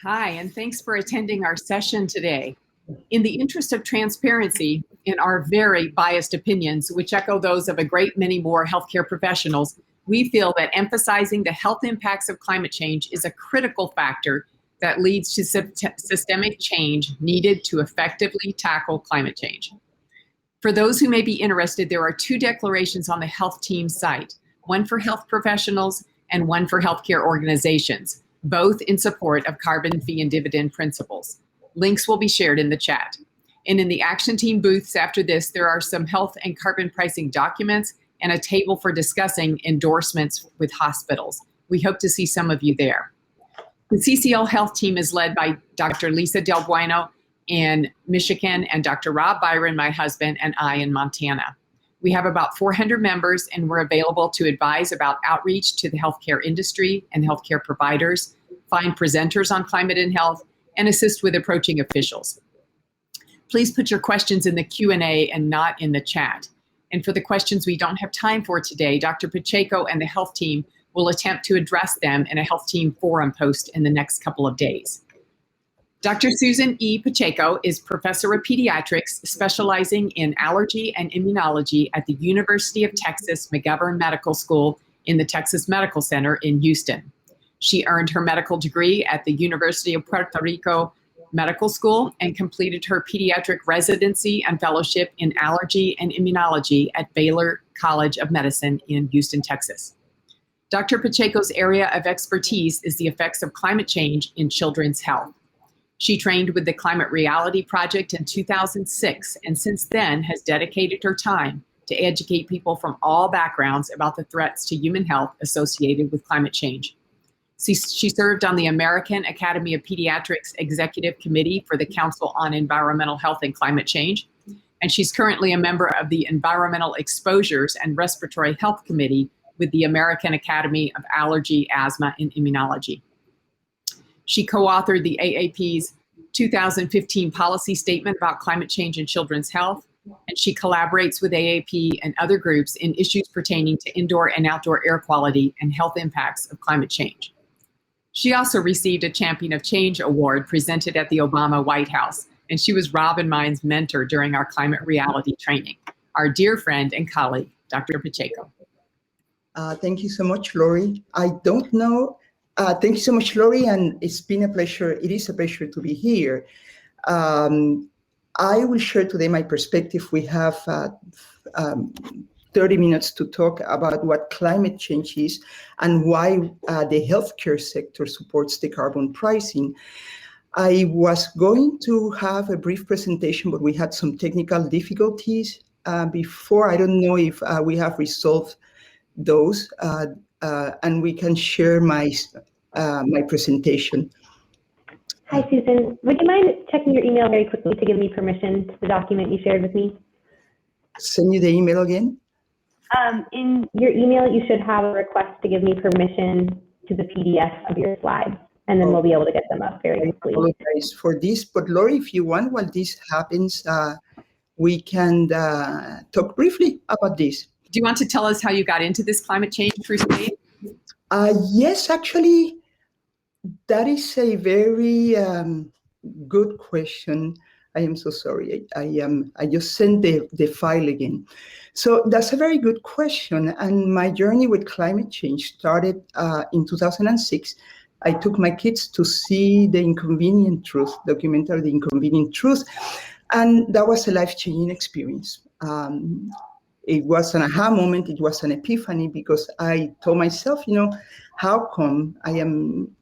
Hi, and thanks for attending our session today. In the interest of transparency in our very biased opinions, which echo those of a great many more healthcare professionals, we feel that emphasizing the health impacts of climate change is a critical factor that leads to systemic change needed to effectively tackle climate change. For those who may be interested, there are two declarations on the health team site, one for health professionals and one for healthcare organizations, both in support of carbon fee and dividend principles. Links will be shared in the chat. And in the action team booths after this, there are some health and carbon pricing documents and a table for discussing endorsements with hospitals. We hope to see some of you there. The CCL health team is led by Dr. Lisa Del Bueno in Michigan and Dr. Rob Byron, my husband, and I in Montana. We have about 400 members, and we're available to advise about outreach to the healthcare industry and healthcare providers, find presenters on climate and health, and assist with approaching officials. Please put your questions in the Q&A and not in the chat. And for the questions we don't have time for today, Dr. Pacheco and the health team will attempt to address them in a health team forum post in the next couple of days. Dr. Susan E. Pacheco is professor of pediatrics specializing in allergy and immunology at the University of Texas McGovern Medical School in the Texas Medical Center in Houston. She earned her medical degree at the University of Puerto Rico Medical School and completed her pediatric residency and fellowship in allergy and immunology at Baylor College of Medicine in Houston, Texas. Dr. Pacheco's area of expertise is the effects of climate change in children's health. She trained with the Climate Reality Project in 2006, and since then has dedicated her time to educate people from all backgrounds about the threats to human health associated with climate change. She served on the American Academy of Pediatrics Executive Committee for the Council on Environmental Health and Climate Change, and she's currently a member of the Environmental Exposures and Respiratory Health Committee with the American Academy of Allergy, Asthma and Immunology. She co-authored the AAP's 2015 policy statement about climate change in children's health, and she collaborates with AAP and other groups in issues pertaining to indoor and outdoor air quality and health impacts of climate change. She also received a Champion of Change award presented at the Obama White House, and she was Rob and mine's mentor during our climate reality training. Our dear friend and colleague, Dr. Pacheco. Thank you so much, Lori. I don't know. Thank you so much, Lori, and it's been a pleasure. It is a pleasure to be here. I will share today my perspective. We have 30 minutes to talk about what climate change is and why the healthcare sector supports the carbon pricing. I was going to have a brief presentation, but we had some technical difficulties before. I don't know if we have resolved those, and we can share my presentation. Hi, Susan. Would you mind checking your email very quickly to give me permission to the document you shared with me? Send you the email again? In your email, you should have a request to give me permission to the PDF of your slides, and then we'll be able to get them up very quickly. I apologize for this, but Lori, if you want, while this happens, we can talk briefly about this. Do you want to tell us how you got into this climate change crusade? Yes, actually, that is a very good question. I am so sorry. I just sent the file again. So that's a very good question. And my journey with climate change started in 2006. I took my kids to see The Inconvenient Truth, documentary The Inconvenient Truth. And that was a life-changing experience. It was an aha moment. It was an epiphany because I told myself, how come I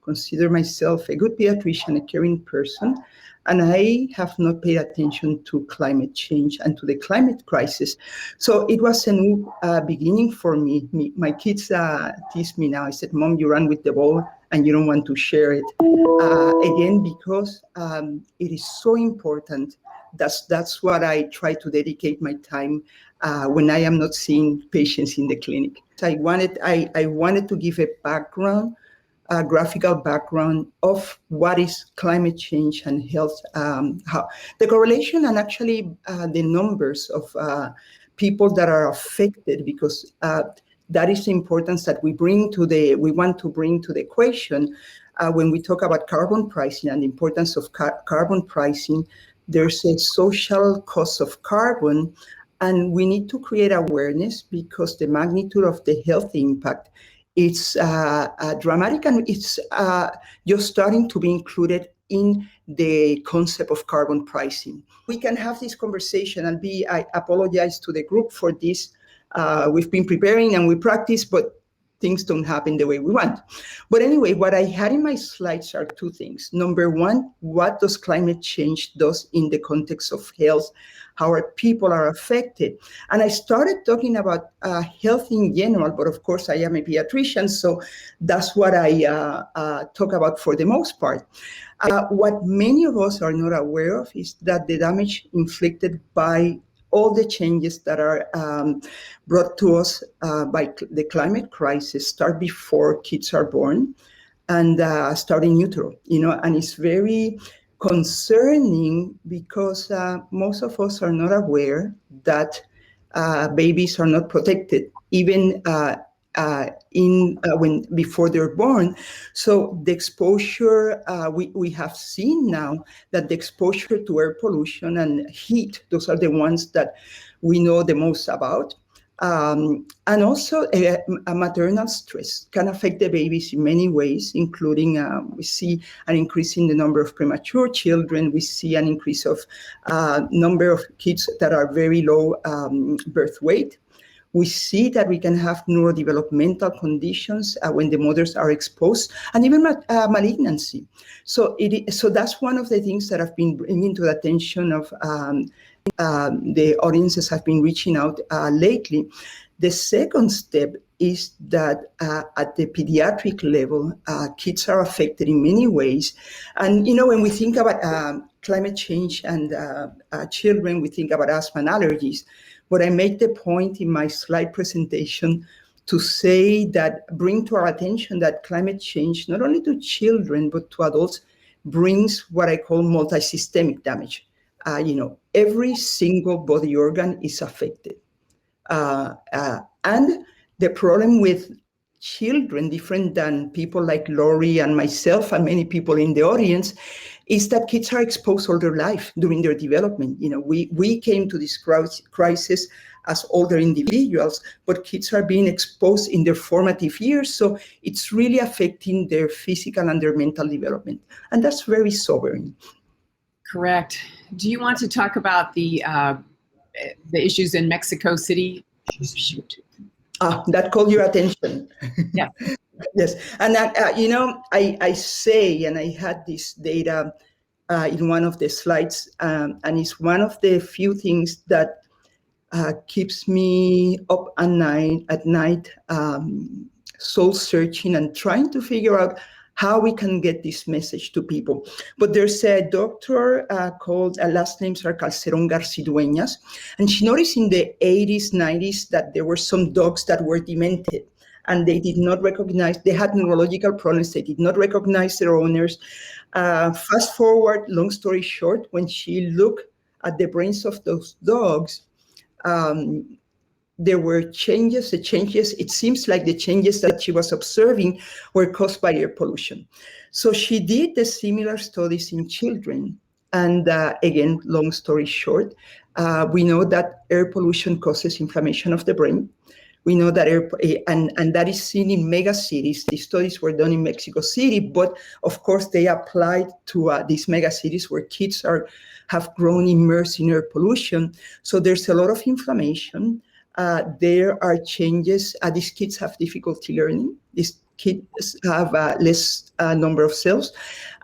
consider myself a good pediatrician, a caring person, and I have not paid attention to climate change and to the climate crisis. So it was a new beginning for me. My kids tease me now. I said, Mom, you run with the ball and you don't want to share it. Again, because it is so important. That's what I try to dedicate my time when I am not seeing patients in the clinic. I wanted to give a background, a graphical background of what is climate change and health, how the correlation and actually the numbers of people that are affected, because that is the importance that we want to bring to the equation. when we talk about carbon pricing and the importance of carbon pricing, there's a social cost of carbon, and we need to create awareness because the magnitude of the health impact it's dramatic, and it's just starting to be included in the concept of carbon pricing. We can have this conversation, and I apologize to the group for this. We've been preparing and we practice, but things don't happen the way we want. But anyway, what I had in my slides are two things. Number one, what does climate change does in the context of health? How our people are affected? And I started talking about health in general, but of course I am a pediatrician, so that's what I talk about for the most part. What many of us are not aware of is that the damage inflicted by all the changes that are brought to us by the climate crisis start before kids are born and start in utero, and it's very concerning because most of us are not aware that babies are not protected, even when before they're born. So the exposure, we have seen now that the exposure to air pollution and heat, those are the ones that we know the most about. And also a maternal stress can affect the babies in many ways, including we see an increase in the number of premature children. We see an increase of number of kids that are very low birth weight. We see that we can have neurodevelopmental conditions when the mothers are exposed, and even malignancy. So that's one of the things that I've been bringing to the attention of the audiences have been reaching out lately. The second step is that at the pediatric level, kids are affected in many ways. And, when we think about climate change and children, we think about asthma and allergies. But I make the point in my slide presentation to say that, bring to our attention that climate change, not only to children, but to adults, brings what I call multisystemic damage. Every single body organ is affected. And the problem with children, different than people like Lori and myself and many people in the audience, is that kids are exposed all their life during their development. We came to this crisis as older individuals, but kids are being exposed in their formative years, so it's really affecting their physical and their mental development, and that's very sobering. Correct. Do you want to talk about the issues in Mexico City? Shoot. That called your attention. Yeah. Yes, and I say, and I had this data in one of the slides, and it's one of the few things that keeps me up at night, soul searching and trying to figure out how we can get this message to people. But there's a doctor called, last names are Calceron Garcidueñas, and she noticed in the 80s, 90s that there were some dogs that were demented, and they did not recognize, they had neurological problems, they did not recognize their owners. Fast forward, long story short, when she looked at the brains of those dogs, there were changes. It seems like the changes that she was observing were caused by air pollution. So she did the similar studies in children. And again, long story short, we know that air pollution causes inflammation of the brain. We know that and that is seen in mega cities. These studies were done in Mexico City, but of course they applied to these mega cities where kids have grown immersed in air pollution. So there's a lot of inflammation. There are changes. These kids have difficulty learning. These kids have less number of cells.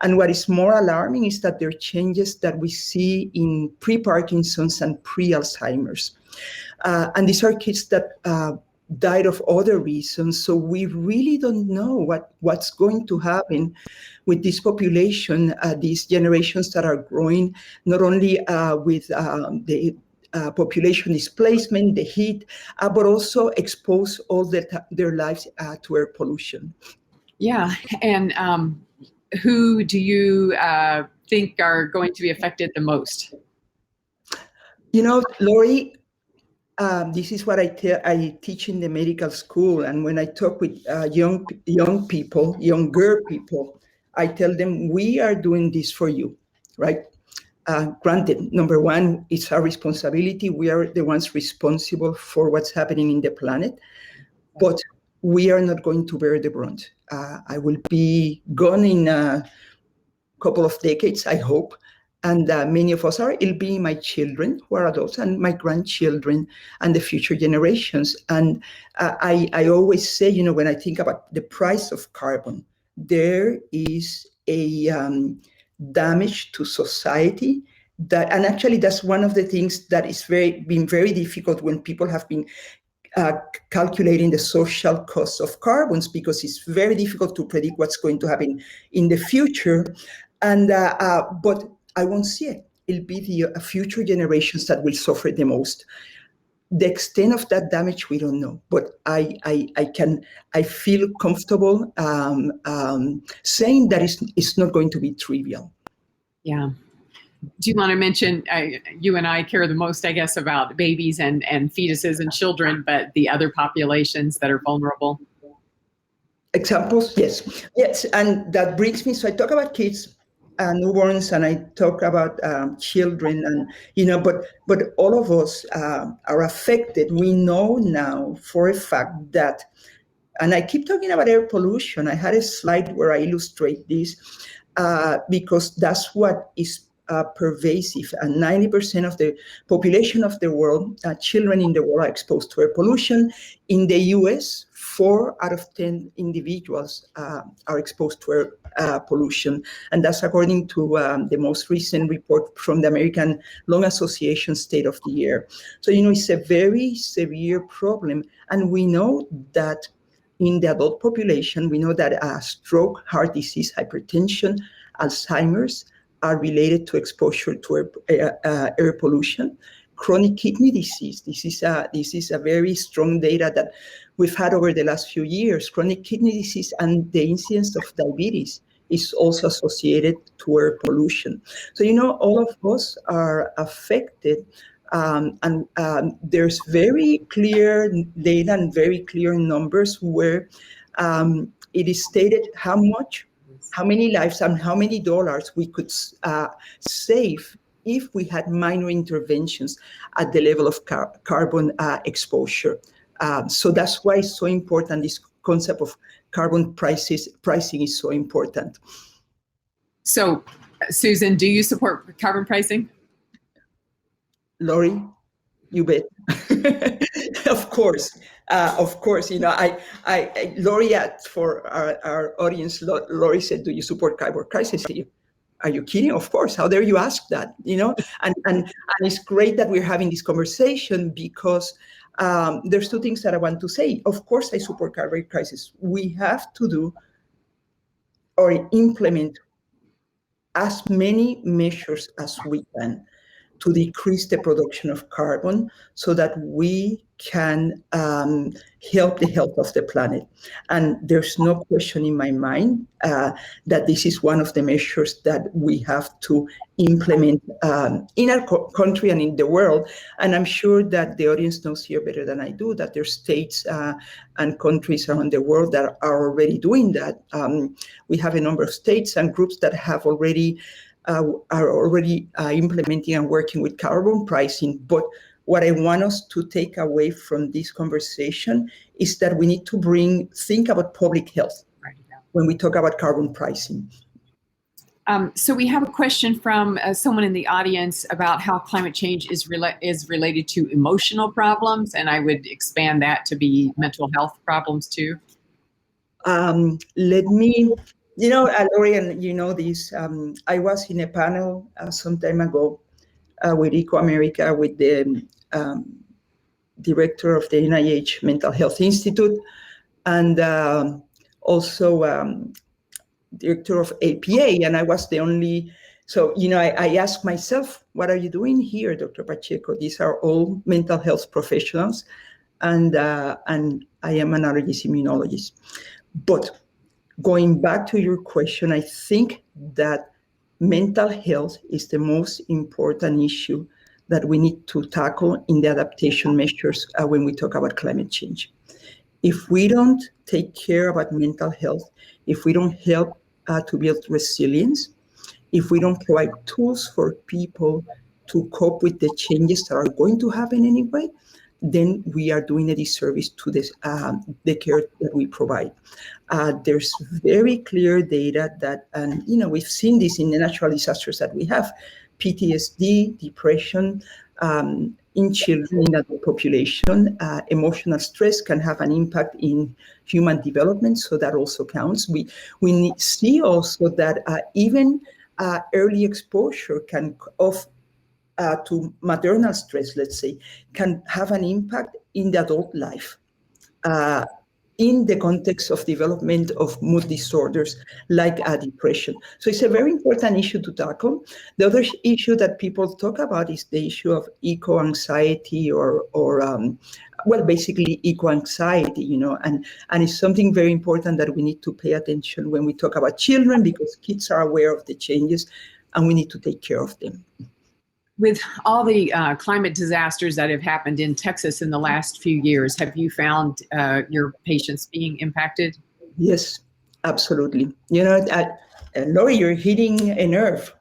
And what is more alarming is that there are changes that we see in pre-Parkinson's and pre-Alzheimer's. And these are kids that died of other reasons. So we really don't know what's going to happen with this population, these generations that are growing, not only with the population displacement, the heat, but also expose all their lives to air pollution. Yeah, and who do you think are going to be affected the most? Lori, this is what I teach in the medical school, and when I talk with younger people, I tell them, we are doing this for you, right? Granted, number one, it's our responsibility. We are the ones responsible for what's happening in the planet, but we are not going to bear the brunt. I will be gone in a couple of decades, I hope, and many of us are. It'll be my children who are adults and my grandchildren and the future generations. And I always say, when I think about the price of carbon, there is a damage to society and actually that's one of the things that is been very difficult when people have been calculating the social costs of carbons, because it's very difficult to predict what's going to happen in the future. And but I won't see it. It'll be the future generations that will suffer the most. The extent of that damage, we don't know. But I feel comfortable saying that it's not going to be trivial. Yeah. Do you want to mention, you and I care the most, I guess, about babies and fetuses and children, but the other populations that are vulnerable? Examples? Yes. And that brings me, so I talk about kids and newborns, and I talk about children, and but all of us are affected. We know now for a fact that, and I keep talking about air pollution. I had a slide where I illustrate this because that's what is pervasive, and 90% of the population of the world, children in the world, are exposed to air pollution. In the US, 4 out of 10 individuals are exposed to air pollution, and that's according to the most recent report from the American Lung Association State of the Year. So, it's a very severe problem, and we know that in the adult population, we know that stroke, heart disease, hypertension, Alzheimer's are related to exposure to air pollution. Chronic kidney disease. This is a very strong data that we've had over the last few years. Chronic kidney disease and the incidence of diabetes is also associated to air pollution. So, all of us are affected, and there's very clear data and very clear numbers where it is stated how many lives and how many dollars we could save if we had minor interventions at the level of carbon exposure. So that's why it's so important. This concept of carbon pricing is so important. So, Susan, do you support carbon pricing? Lori, you bet. Of course. Lori, for our audience, Lori said, "Do you support carbon pricing?" Are you kidding? Of course. How dare you ask that? And it's great that we're having this conversation, because there's 2 things that I want to say. Of course, I support carbon prices. We have to do or implement as many measures as we can to decrease the production of carbon so that we can help the health of the planet. And there's no question in my mind that this is one of the measures that we have to implement in our country and in the world. And I'm sure that the audience knows here better than I do that there's states and countries around the world that are already doing that. We have a number of states and groups that have already implementing and working with carbon pricing. But what I want us to take away from this conversation is that we need to think about public health when we talk about carbon pricing. So we have a question from someone in the audience about how climate change is related to emotional problems, and I would expand that to be mental health problems too. Let me, Lori, and this, I was in a panel some time ago with EcoAmerica with the director of the NIH Mental Health Institute, and also director of APA, and I was the only, so, I asked myself, what are you doing here, Dr. Pacheco? These are all mental health professionals, and I am an allergist immunologist. But going back to your question, I think that mental health is the most important issue that we need to tackle in the adaptation measures when we talk about climate change. If we don't take care about mental health, if we don't help to build resilience, if we don't provide tools for people to cope with the changes that are going to happen anyway, then we are doing a disservice to this, the care that we provide. There's very clear data that, and we've seen this in the natural disasters that we have, PTSD, depression, in children, in the population, emotional stress can have an impact in human development, so that also counts. We see also that even early exposure to maternal stress, let's say, can have an impact in the adult life, in the context of development of mood disorders like depression. So it's a very important issue to tackle. The other issue that people talk about is the issue of eco-anxiety or basically eco-anxiety, and it's something very important that we need to pay attention when we talk about children, because kids are aware of the changes and we need to take care of them. With all the climate disasters that have happened in Texas in the last few years, have you found your patients being impacted? Yes, absolutely. Lori, you're hitting a nerve,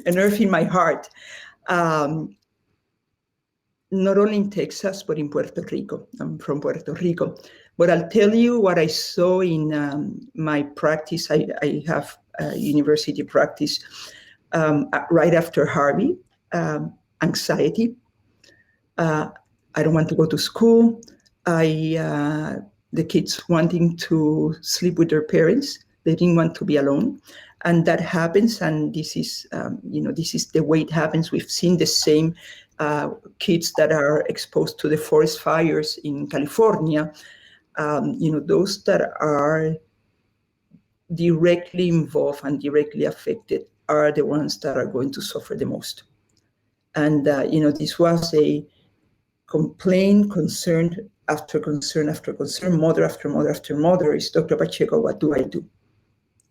a nerve in my heart. Not only in Texas, but in Puerto Rico. I'm from Puerto Rico. But I'll tell you what I saw in my practice. I have a university practice right after Harvey. Anxiety. I don't want to go to school. The kids wanting to sleep with their parents. They didn't want to be alone, and that happens. And this is, this is the way it happens. We've seen the same kids that are exposed to the forest fires in California. Those that are directly involved and directly affected are the ones that are going to suffer the most. And, this was a complaint, concern after concern after concern, mother after mother after mother is, Dr. Pacheco, what do I do?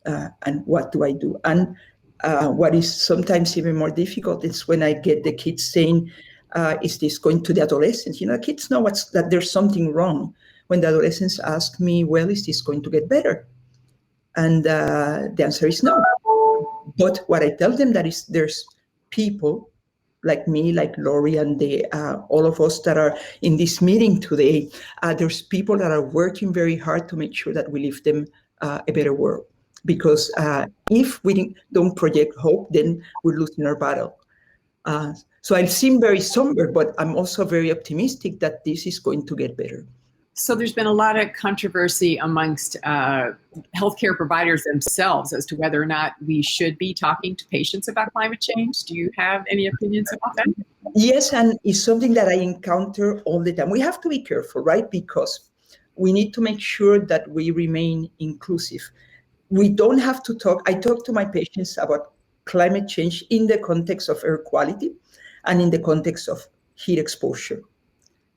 And what do I do? And what is sometimes even more difficult is when I get the kids saying, is this going to the adolescents? Kids know that there's something wrong. When the adolescents ask me, well, is this going to get better? And the answer is no. But what I tell them that is there's people like me, like Lori, and all of us that are in this meeting today, there's people that are working very hard to make sure that we leave them a better world. Because if we don't project hope, then we're losing our battle. So I seem very somber, but I'm also very optimistic that this is going to get better. So there's been a lot of controversy amongst healthcare providers themselves as to whether or not we should be talking to patients about climate change. Do you have any opinions about that? Yes, and it's something that I encounter all the time. We have to be careful, right? Because we need to make sure that we remain inclusive. We don't have to talk. I talk to my patients about climate change in the context of air quality and in the context of heat exposure.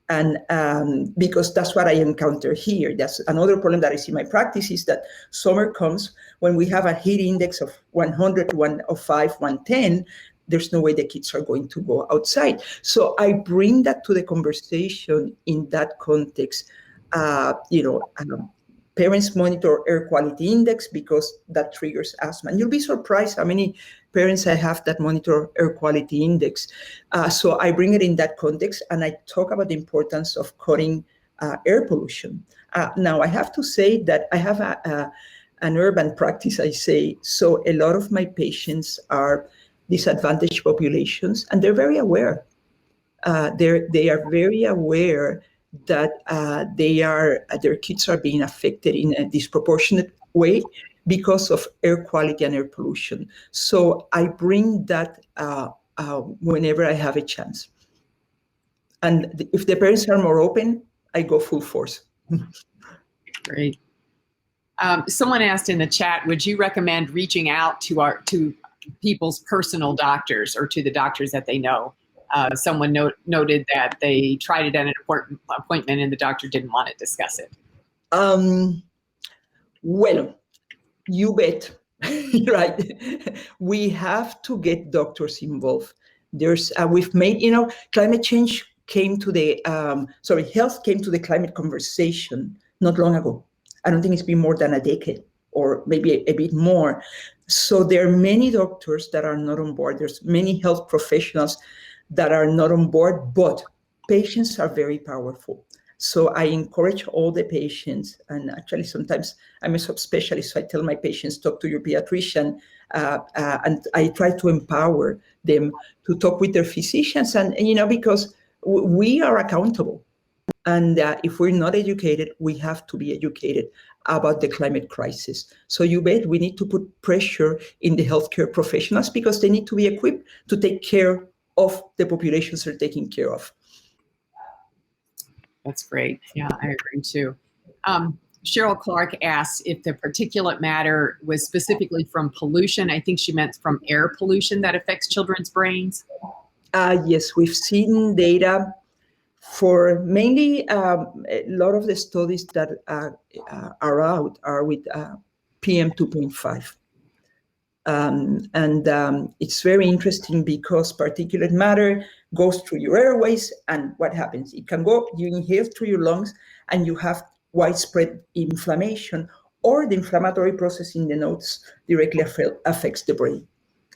And because that's what I encounter here. That's another problem that I see in my practice is that summer comes when we have a heat index of 100, 105, 110, there's no way the kids are going to go outside. So I bring that to the conversation in that context. Parents monitor air quality index because that triggers asthma. And you'll be surprised how many parents I have that monitor air quality index. So I bring it in that context, and I talk about the importance of cutting air pollution. Now, I have to say that I have an urban practice, I say. So a lot of my patients are disadvantaged populations, and they're very aware. They are very aware that their kids are being affected in a disproportionate way because of air quality and air pollution. So I bring that whenever I have a chance. And if the parents are more open, I go full force. Great. Someone asked in the chat, would you recommend reaching out to people's personal doctors or to the doctors that they know? Someone noted that they tried it at an appointment and the doctor didn't want to discuss it. Well, you bet, right? We have to get doctors involved. We've made, climate change came to health came to the climate conversation not long ago. I don't think it's been more than a decade. or maybe a bit more. So there are many doctors that are not on board. There's many health professionals that are not on board, but patients are very powerful. So I encourage all the patients, and actually sometimes I'm a subspecialist, so I tell my patients, talk to your pediatrician, and I try to empower them to talk with their physicians, and because we are accountable. And if we're not educated, we have to be educated about the climate crisis. So you bet we need to put pressure in the healthcare professionals because they need to be equipped to take care of the populations they're taking care of. That's great. Yeah, I agree too. Cheryl Clark asked if the particulate matter was specifically from pollution. I think she meant from air pollution that affects children's brains. Yes, we've seen data for mainly a lot of the studies that are out are with PM 2.5. It's very interesting because particulate matter goes through your airways, and what happens? It can go, you inhale through your lungs, and you have widespread inflammation, or the inflammatory process in the nodes directly affects the brain.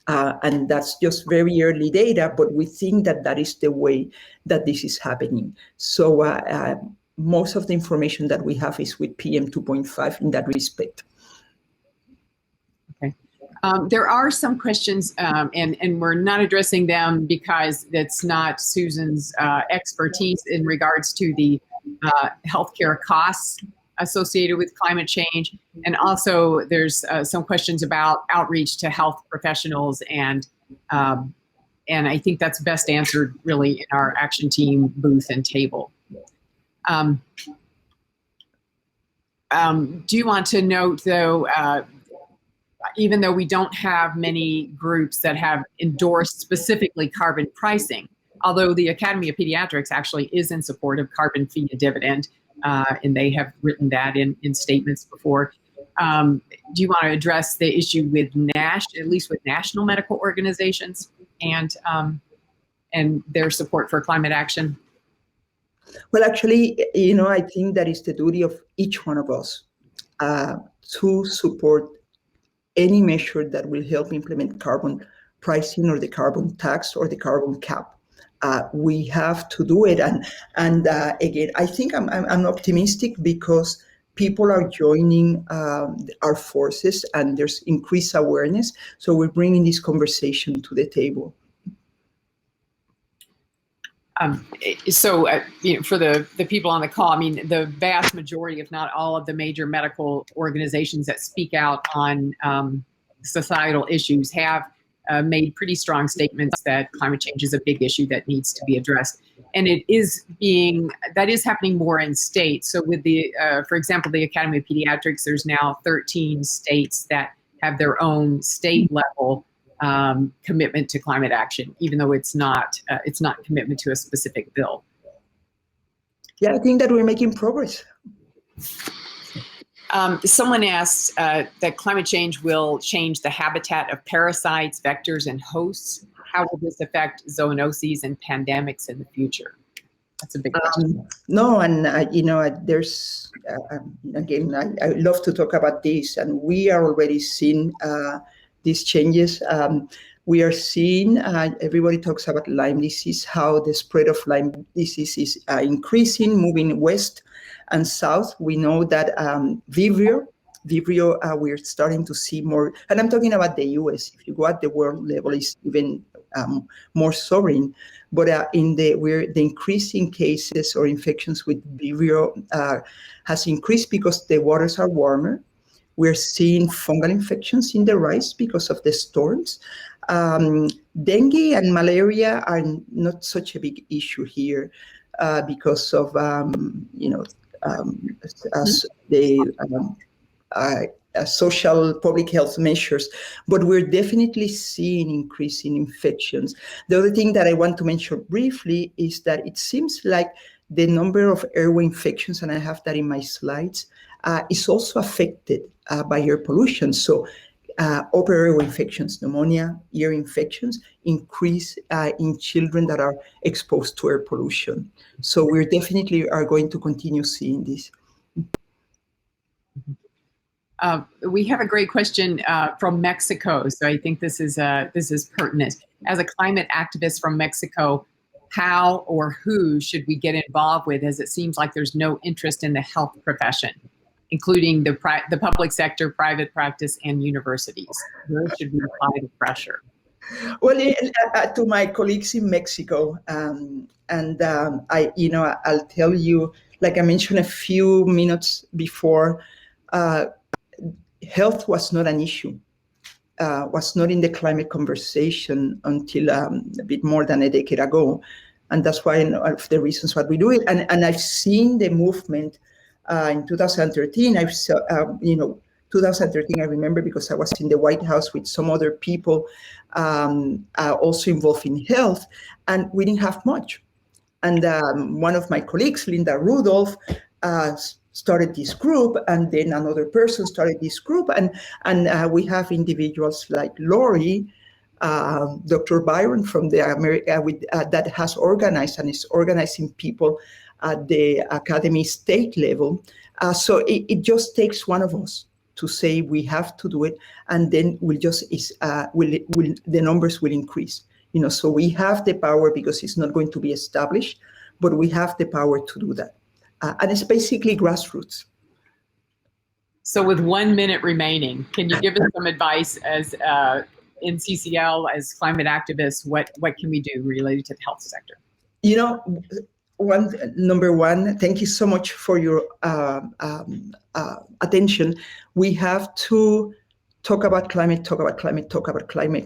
And that's just very early data, but we think that that is the way that this is happening. So most of the information that we have is with PM 2.5 in that respect. Okay. There are some questions, and we're not addressing them because that's not Susan's expertise in regards to the healthcare costs associated with climate change. And also there's some questions about outreach to health professionals, and I think that's best answered really in our action team booth and table. Do you want to note though, even though we don't have many groups that have endorsed specifically carbon pricing, although the Academy of Pediatrics actually is in support of carbon fee a dividend, and they have written that in statements before. Do you want to address the issue with at least with national medical organizations and their support for climate action? Well, actually, I think that is the duty of each one of us to support any measure that will help implement carbon pricing or the carbon tax or the carbon cap. We have to do it, and again, I think I'm optimistic because people are joining our forces, and there's increased awareness. So we're bringing this conversation to the table. For the people on the call, I mean, the vast majority, if not all, of the major medical organizations that speak out on societal issues have made pretty strong statements that climate change is a big issue that needs to be addressed. And that is happening more in states. So with for example, the Academy of Pediatrics, there's now 13 states that have their own state level commitment to climate action, even though it's not commitment to a specific bill. Yeah, I think that we're making progress. Someone asked that climate change will change the habitat of parasites, vectors, and hosts. How will this affect zoonoses and pandemics in the future? That's a big question. No, and there's again, I love to talk about this, and we are already seeing these changes. We are seeing, everybody talks about Lyme disease, how the spread of Lyme disease is increasing, moving west and south. We know that Vibrio, we're starting to see more, and I'm talking about the US. If you go at the world level, it's even more sobering. But the increasing cases or infections with Vibrio has increased because the waters are warmer. We're seeing fungal infections in the rise because of the storms. Dengue and malaria are not such a big issue here because of social public health measures, but we're definitely seeing increasing infections. The other thing that I want to mention briefly is that it seems like the number of airway infections, and I have that in my slides, is also affected by air pollution. So upper airway infections, pneumonia, ear infections increase in children that are exposed to air pollution. So we definitely are going to continue seeing this. We have a great question from Mexico, so I think this is pertinent. As a climate activist from Mexico, how or who should we get involved with, as it seems like there's no interest in the health profession, including the public sector, private practice, and universities? Where should we apply the pressure? Well, to my colleagues in Mexico, I'll tell you, like I mentioned a few minutes before, health was not an issue, was not in the climate conversation until a bit more than a decade ago. And that's why one of the reasons why we do it. And I've seen the movement in 2013. 2013, I remember because I was in the White House with some other people also involved in health, and we didn't have much. And one of my colleagues, Linda Rudolph, started this group, and then another person started this group, and we have individuals like Lori, Dr. Byron from the that has organized and is organizing people at the academy state level. So it just takes one of us to say we have to do it, and then the numbers will increase. So we have the power because it's not going to be established, but we have the power to do that. And it's basically grassroots. So with 1 minute remaining, can you give us some advice as in CCL, as climate activists, what can we do related to the health sector? Number one, thank you so much for your attention. We have to talk about climate.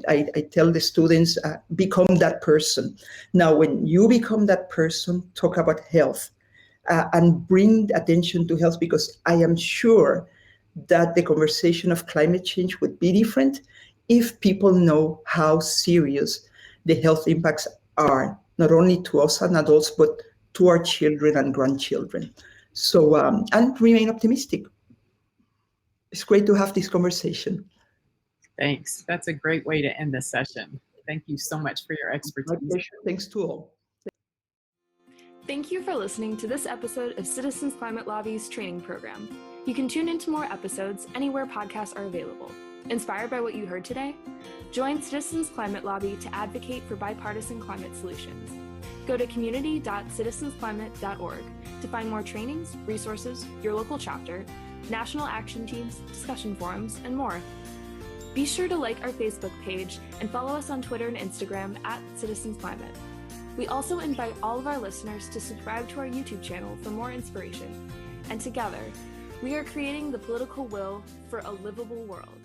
I tell the students, become that person. Now, when you become that person, talk about health and bring attention to health, because I am sure that the conversation of climate change would be different if people know how serious the health impacts are, not only to us as adults, but to our children and grandchildren. So, and remain optimistic. It's great to have this conversation. Thanks. That's a great way to end this session. Thank you so much for your expertise. My pleasure. Thanks to all. Thank you for listening to this episode of Citizens Climate Lobby's training program. You can tune into more episodes anywhere podcasts are available. Inspired by what you heard today? Join Citizens Climate Lobby to advocate for bipartisan climate solutions. Go to community.citizensclimate.org to find more trainings, resources, your local chapter, national action teams, discussion forums, and more. Be sure to like our Facebook page and follow us on Twitter and Instagram @CitizensClimate. We also invite all of our listeners to subscribe to our YouTube channel for more inspiration. And together, we are creating the political will for a livable world.